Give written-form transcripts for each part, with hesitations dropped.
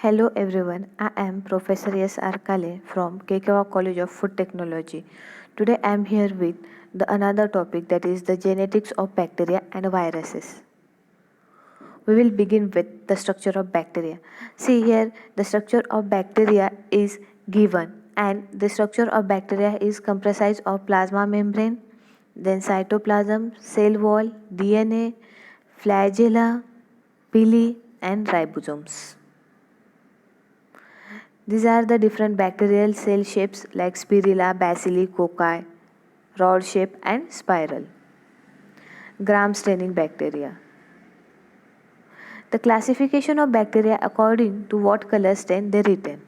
Hello everyone, I am Professor S. R. Kale from Kekewa College of Food Technology. Today I am here with another topic, that is the genetics of bacteria and viruses. We will begin with the structure of bacteria. See here, the structure of bacteria is given, and the structure of bacteria is comprised of plasma membrane, then cytoplasm, cell wall, DNA, flagella, pili, and ribosomes. These are the different bacterial cell shapes like spirilla, bacilli, cocci, rod shape, and spiral. Gram staining bacteria. The classification of bacteria according to what color stain they retain.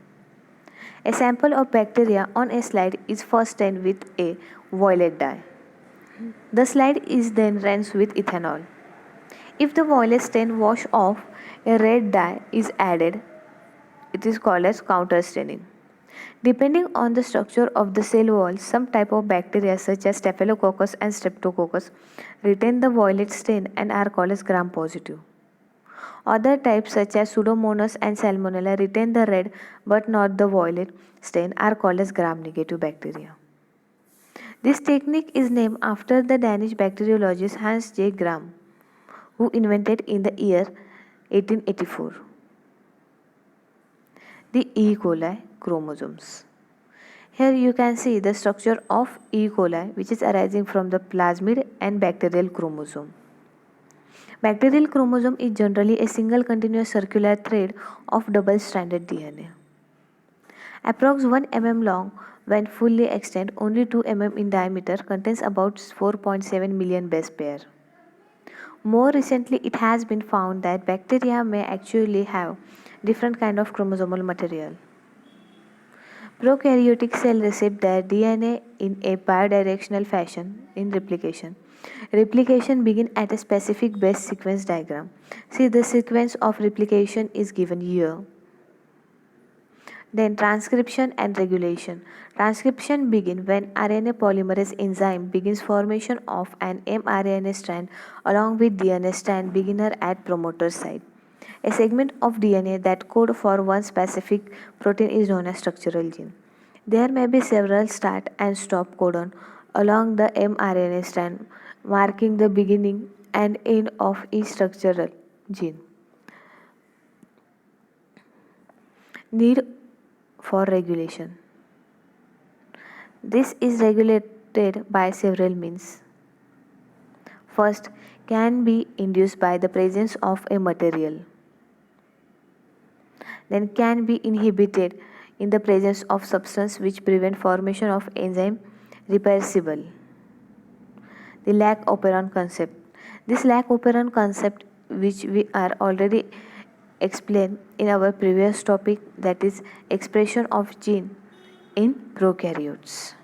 A sample of bacteria on a slide is first stained with a violet dye. The slide is then rinsed with ethanol. If the violet stain wash off, a red dye is added. It is called as counter staining. Depending on the structure of the cell wall, some type of bacteria such as Staphylococcus and Streptococcus retain the violet stain and are called as gram positive. Other types such as Pseudomonas and Salmonella retain the red but not the violet stain, are called as gram negative bacteria. This technique is named after the Danish bacteriologist Hans J. Gram, who invented in the year 1884. The E. coli chromosomes. Here you can see the structure of E. coli, which is arising from the plasmid and bacterial chromosome. Bacterial chromosome is generally a single continuous circular thread of double-stranded DNA. Approx 1 mm long, when fully extended, only 2 mm in diameter, contains about 4.7 million base pair. More recently, it has been found that bacteria may actually have different kind of chromosomal material. Prokaryotic cells receive their DNA in a bidirectional fashion in replication. Replication begins at a specific base sequence diagram. See, the sequence of replication is given here. Then transcription and regulation. Transcription begins when RNA polymerase enzyme begins formation of an mRNA strand along with DNA strand beginner at promoter site. A segment of DNA that code for one specific protein is known as structural gene. There may be several start and stop codon along the mRNA strand, marking the beginning and end of each structural gene. Need for regulation. This is regulated by several means. First, can be induced by the presence of a material. Then can be inhibited in the presence of substance which prevent formation of enzyme reversible. The lac operon concept. This lac operon concept, which we are already explained in our previous topic, that is expression of gene in prokaryotes.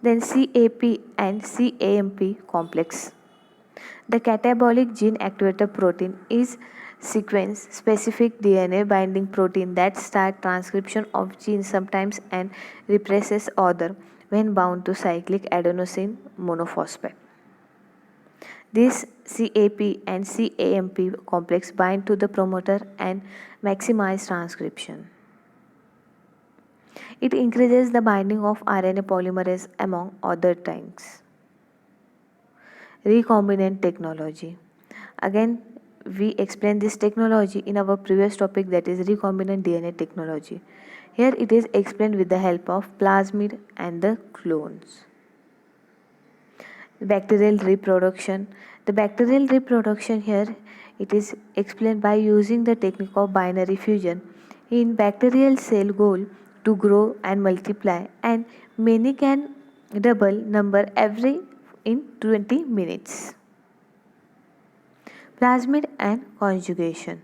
Then CAP and CAMP complex. The catabolic gene activator protein is sequence specific DNA binding protein that starts transcription of genes sometimes and represses other when bound to cyclic adenosine monophosphate. This CAP and CAMP complex bind to the promoter and maximize transcription. It increases the binding of RNA polymerase among other things. Recombinant technology. Again, we explained this technology in our previous topic, that is recombinant DNA technology. Here it is explained with the help of plasmid and the clones. Bacterial reproduction. The bacterial reproduction here, it is explained by using the technique of binary fusion. In bacterial cell goal to grow and multiply, and many can double number every in 20 minutes. Plasmid and conjugation.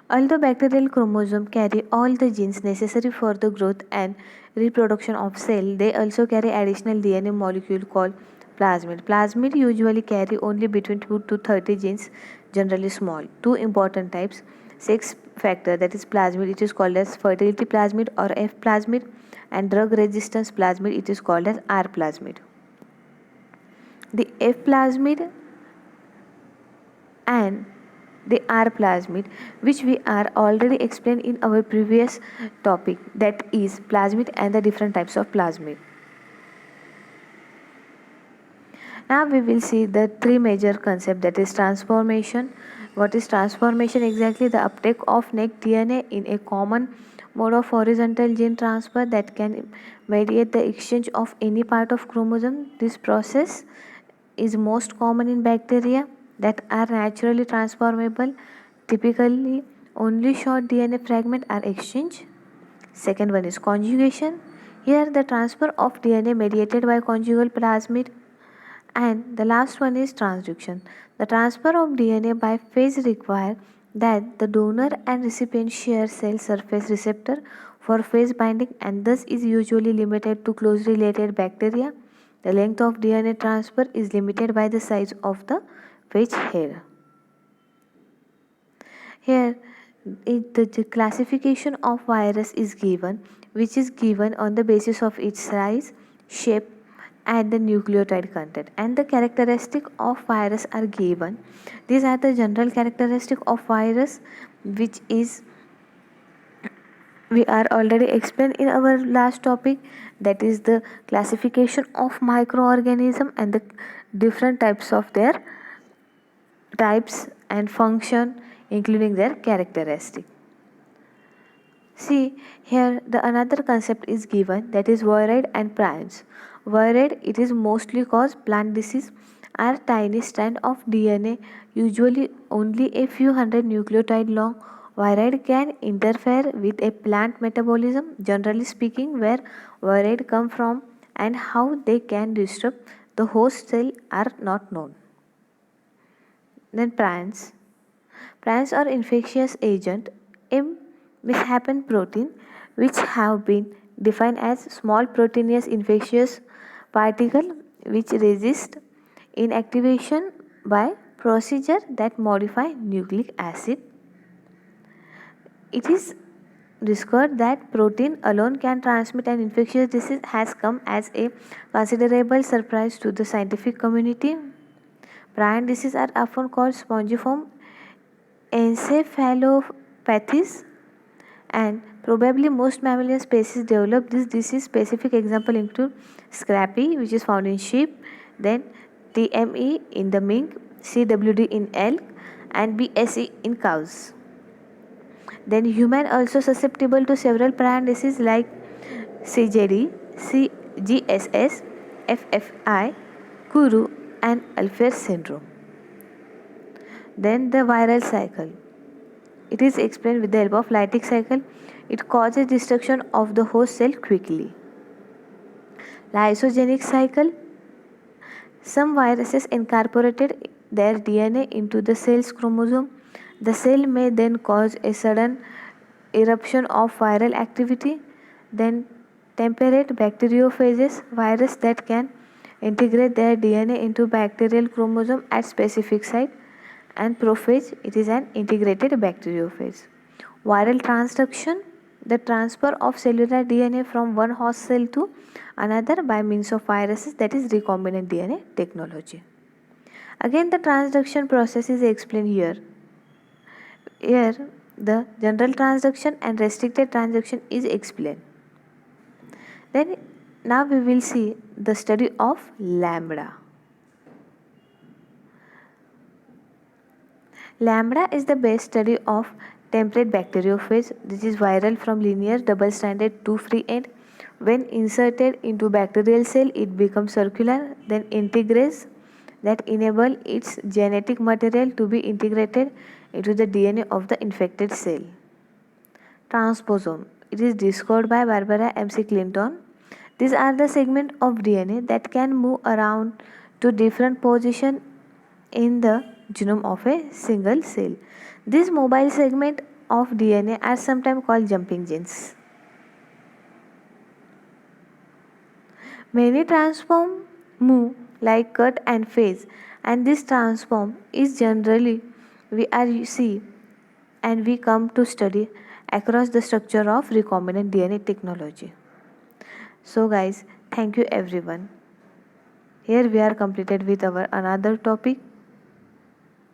Although bacterial chromosomes carry all the genes necessary for the growth and reproduction of cell, they also carry additional DNA molecule called plasmid. Plasmid usually carry only between 2 to 30 genes, generally small. Two important types: sex factor, that is plasmid, it is called as fertility plasmid or F plasmid, and drug resistance plasmid, it is called as R plasmid. The F plasmid and They are plasmid, which we are already explained in our previous topic, that is plasmid and the different types of plasmid. Now we will see the three major concepts, that is transformation. What is transformation exactly? The uptake of neck DNA in a common mode of horizontal gene transfer that can mediate the exchange of any part of chromosome. This process is most common in bacteria that are naturally transformable. Typically, only short DNA fragments are exchanged. Second one is conjugation. Here, the transfer of DNA mediated by conjugal plasmid. And the last one is transduction. The transfer of DNA by phase requires that the donor and recipient share cell surface receptor for phase binding and thus is usually limited to closely related bacteria. The length of DNA transfer is limited by the size of the phage head. Here, the classification of virus is given, which is given on the basis of its size, shape, and the nucleotide content. And the characteristic of virus are given. These are the general characteristic of virus, which is we are already explained in our last topic, that is the classification of microorganism and the different types of their types and function, including their characteristic. See here the another concept is given, that is viroid and prions. Viroid, it is mostly cause plant disease, are tiny strand of DNA, usually only a few hundred nucleotide long. Viroid can interfere with a plant metabolism. Generally speaking, where viroid come from and how they can disrupt the host cell are not known. Then prions. Prions are infectious agent, a misshapen protein, which have been defined as small proteinous infectious particle which resist inactivation by procedure that modify nucleic acid. It is discovered that protein alone can transmit an infectious disease has come as a considerable surprise to the scientific community. Prion diseases are often called spongiform encephalopathies, and probably most mammalian species develop this disease. Specific example include scrapie, which is found in sheep, then TME in the mink, CWD in elk, and BSE in cows. Then human also susceptible to several prion diseases like CJD, GSS, FFI, Kuru, and Alfer syndrome. Then the viral cycle. It is explained with the help of lytic cycle. It causes destruction of the host cell quickly. Lysogenic cycle. Some viruses incorporated their DNA into the cell's chromosome. The cell may then cause a sudden eruption of viral activity. Then temperate bacteriophages, virus that can integrate their DNA into bacterial chromosome at specific site. And prophage, it is an integrated bacteriophage. Viral transduction, the transfer of cellular DNA from one host cell to another by means of viruses, that is recombinant DNA technology. Again the transduction process is explained here. Here the general transduction and restricted transduction is explained. Then now we will see the study of lambda. Lambda is the base study of temperate bacteriophage. This is viral from linear double-stranded to free end. When inserted into bacterial cell, it becomes circular, then integrates that enable its genetic material to be integrated into the DNA of the infected cell. Transposon. It is discovered by Barbara M.C. Clinton. These are the segments of DNA that can move around to different positions in the genome of a single cell. These mobile segments of DNA are sometimes called jumping genes. Many transform move like cut and phase, and this transform is generally we are see and we come to study across the structure of recombinant DNA technology. So guys, thank you everyone. Here we are completed with our another topic.